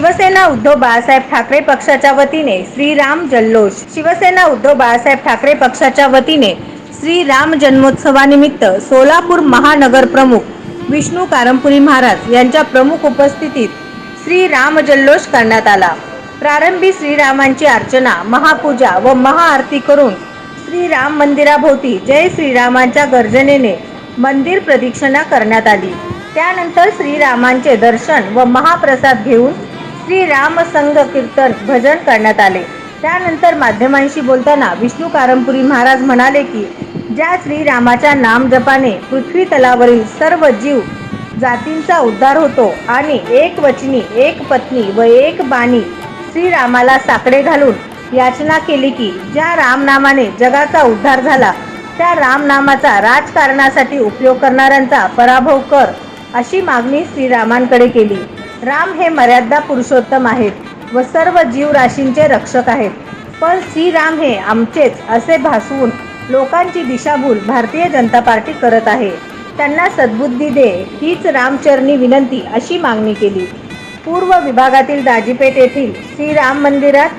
शिवसेना उद्धव बाळासाहेब ठाकरे पक्षाच्या वतीने श्रीराम जल्लोष। शिवसेना उद्धव बाळासाहेब ठाकरे पक्षाच्या वतीने श्रीराम जन्मोत्सवानिमित्त सोलापूर महानगर प्रमुख विष्णू कारंपुरी महाराज यांच्या प्रमुख उपस्थितीत श्रीराम जल्लोष करण्यात आला। प्रारंभी श्रीरामांची अर्चना, महापूजा व महाआरती करून श्रीराम मंदिराभोवती जय श्रीरामांच्या गर्जनेने मंदिर प्रदक्षिणा करण्यात आली। त्यानंतर श्रीरामांचे दर्शन व महाप्रसाद घेऊन श्रीराम संघ कीर्तन भजन करण्यात आले। त्यानंतर माध्यमांशी बोलताना विष्णू कारंपुरी महाराज म्हणाले की ज्या श्रीरामाच्या नाम जपाने पृथ्वी तलावरील सर्व जीव जातींचा उद्धार होतो आणि एक वचनी, एक पत्नी व एक बाणी श्रीरामाला साकडे घालून याचना केली की ज्या रामनामाने जगाचा उद्धार झाला त्या रामनामाचा राजकारणासाठी उपयोग करणाऱ्यांचा पराभव कर, अशी मागणी श्रीरामांकडे केली। राम हे मर्यादा पुरुषोत्तम आहेत व सर्व जीवराशींचे रक्षक आहेत, पण श्रीराम हे आमचेच असे भासवून लोकांची दिशाभूल भारतीय जनता पार्टी करत आहे। त्यांना सद्बुद्धी दे हीच रामचरणी विनंती, अशी मागणी केली। पूर्व विभागातील दाजीपेठ येथील श्रीराम मंदिरात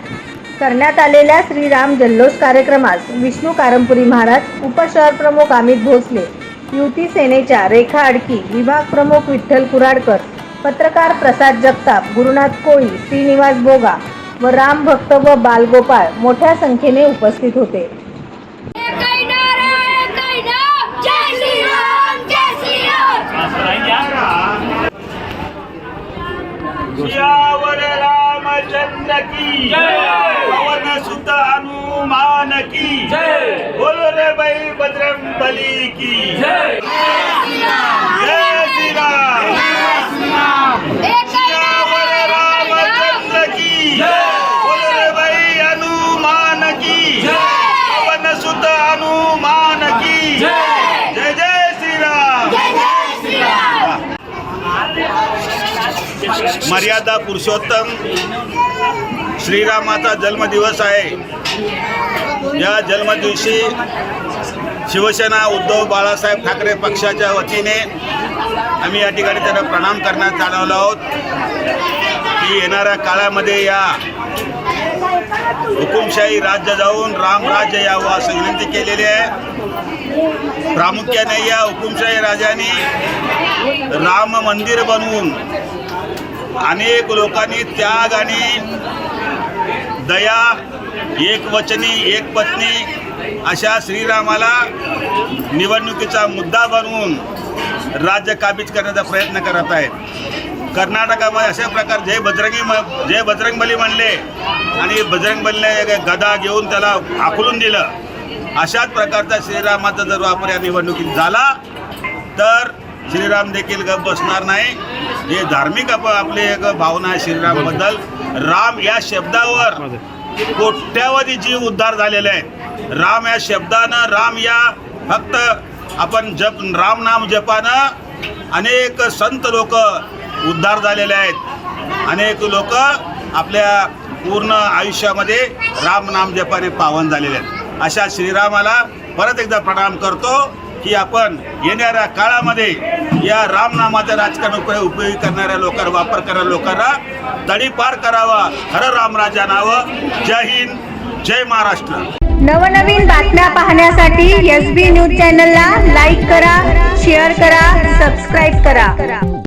करण्यात आलेल्या श्रीराम जल्लोष कार्यक्रमास विष्णू कारंपुरी महाराज, उपशहर प्रमुख अमित भोसले, युती सेनेच्या रेखा अडकी, विभाग प्रमुख विठ्ठल कुराडकर, पत्रकार प्रसाद जगताप, गुरुनाथ कोळी, श्रीनिवास बोगा व राम भक्त व बालगोपाळ मोठ्या संख्येने उपस्थित होते। सियावर रामचंद्र की जय, पवन सुत हनुमान की जय, बोलो रे भाई बजरंग बली की जय, जय श्री राम। सियावर रामचंद्र की जय, बोलो रे भाई हनुमान की जय, पवन सुत हनुमान की जय, जय जय श्री राम। मर्यादा पुरुषोत्तम श्रीरामाचा जन्मदिवस आहे। या जन्मदिवशी शिवसेना उद्धव बाळासाहेब ठाकरे पक्षाच्या वतीने आम्ही या ठिकाणी त्यांना प्रणाम करण्यात आलो आहोत की येणाऱ्या काळामध्ये या हुकुमशाही राज्य जाऊन रामराज्य यावं असं विनंती केलेली आहे। प्रामुख्याने या हुकुमशाही राजाने राम मंदिर बनवून अनेक लोकांनी त्याग आणि दया, एक वचनी, एक पत्नी अशा श्रीरामाला निवडणुकीचा मुद्दा बनवून राज्य काबीज करण्याचा प्रयत्न करत आहेत। कर्नाटकामध्ये अशा प्रकार जय बजरंगबली म्हणले आणि बजरंगबलीने गदा घेऊन त्याला आखलून दिलं। अशाच प्रकारचा श्रीरामाचा जर वापर या निवडणुकीत झाला तर श्रीराम देखील गप बसणार नाही। हे धार्मिक आपली एक भावना आहे श्रीरामबद्दल। राम या शब्दावर कोट्यावधी जीव उद्धार झालेले आहेत। राम या शब्दानं, राम या फक्त आपण राम नाम जपानं अनेक संत लोक उद्धार झालेले आहेत। अनेक लोक आपल्या पूर्ण आयुष्यामध्ये राम नाम जपाने पावन झालेले आहेत। अशा श्रीरामाला परत एकदा प्रणाम करतो की आपण येणाऱ्या काळामध्ये या रामनामाच्या राजकारण उपयोगी करणाऱ्या लोकांना, वापर करणाऱ्या लोकांना तडीपार करावा। खरं रामराज्य नावं। जय हिंद, जय महाराष्ट्र। नवनवीन बातम्या पाहण्यासाठी SB न्यूज चॅनलला लाईक करा, शेअर करा, सबस्क्राईब करा।